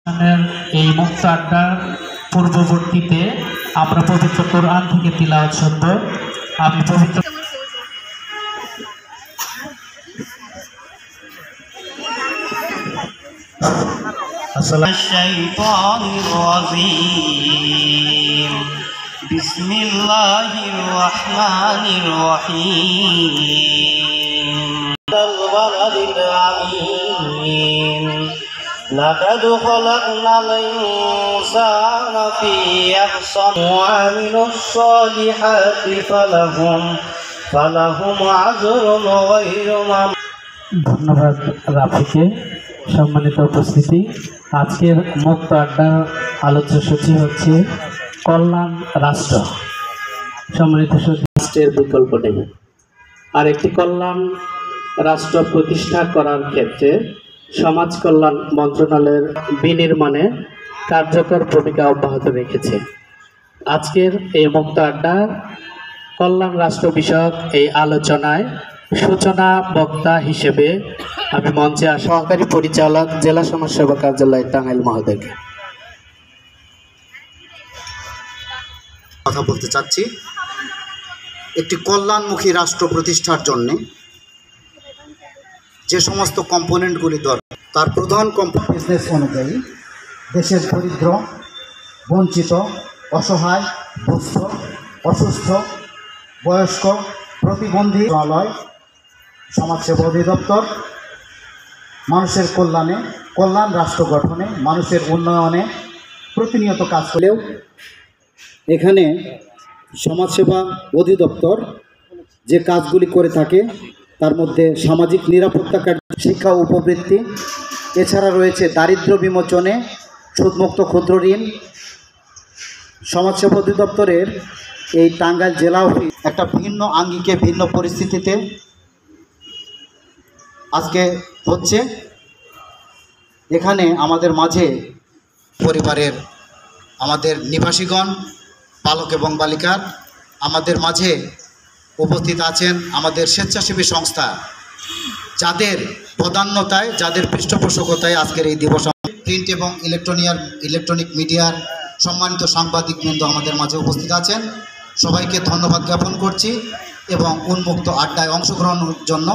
এই মুক্ত আড্ডার পূর্ববর্তীতে আমরা পবিত্র কোরআন থেকে তিলাওয়াত শুনব। আমি পবিত্র বিসমিল্লাহির রহমানির রহিম لقد خلقنا الإنسان في أحسن وعملوا الصالحات فلهم أجر غير ممنون। ধন্যবাদ রাফিকে। সম্মানিত উপস্থিতি, আজকের মুক্ত আড্ডার আলোচ্য সূচি হচ্ছে কল্যাণ রাষ্ট্র। সম্মানিত রাষ্ট্রের বিকল্প নেই। আর একটি কল্যাণ রাষ্ট্র প্রতিষ্ঠা করার ক্ষেত্রে সমাজ কল্যাণ মন্ত্রণালয়ের বিনির্মাণে কার্যকর ভূমিকা অব্যাহত রেখেছে। আজকের এই মুক্ত আড্ডা কল্যাণ রাষ্ট্র বিষয়ক এই আলোচনায় সূচনা বক্তা হিসেবে আমি মঞ্চে সহকারী পরিচালক জেলা সমাজসেবা কার্যালয় টাঙ্গাইল মহোদয়কে কথা বলতে চাচ্ছি। একটি কল্যাণমুখী রাষ্ট্র প্রতিষ্ঠার জন্য যে সমস্ত কম্পোনেন্টগুলি দরকার, তার প্রধান বিজনেস অনুযায়ী দেশের দরিদ্র, বঞ্চিত, অসহায়, দুস্থ, অসুস্থ, বয়স্ক, প্রতিবন্ধী মন্ত্রণালয়, সমাজসেবা অধিদপ্তর মানুষের কল্যাণে, কল্যাণ রাষ্ট্র গঠনে, মানুষের উন্নয়নে প্রতিনিয়ত কাজ করলেও এখানে সমাজসেবা অধিদপ্তর যে কাজগুলি করে থাকে তার মধ্যে সামাজিক নিরাপত্তা, শিক্ষা উপবৃত্তি, এছাড়া রয়েছে দারিদ্র্য বিমোচনে সুদমুক্ত ক্ষুদ্র ঋণ। সমাজসেবা অধিদপ্তরের এই টাঙ্গাইল জেলা অফিস একটা ভিন্ন আঙ্গিকে, ভিন্ন পরিস্থিতিতে আজকে হচ্ছে। এখানে আমাদের মাঝে পরিবারের আমাদের নিবাসীগণ, বালক এবং বালিকা আমাদের মাঝে উপস্থিত আছেন। আমাদের স্বেচ্ছাসেবী সংস্থা যাদের প্রাধান্যতায়, যাদের পৃষ্ঠপোষকতায় আজকের এই দিবস, প্রিন্ট এবং ইলেকট্রনিক মিডিয়ার সম্মানিত সাংবাদিকবৃন্দ আমাদের মাঝে উপস্থিত আছেন। সবাইকে ধন্যবাদ জ্ঞাপন করছি এবং উন্মুক্ত আড্ডায় অংশগ্রহণের জন্য।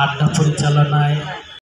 আড্ডা পরিচালনায়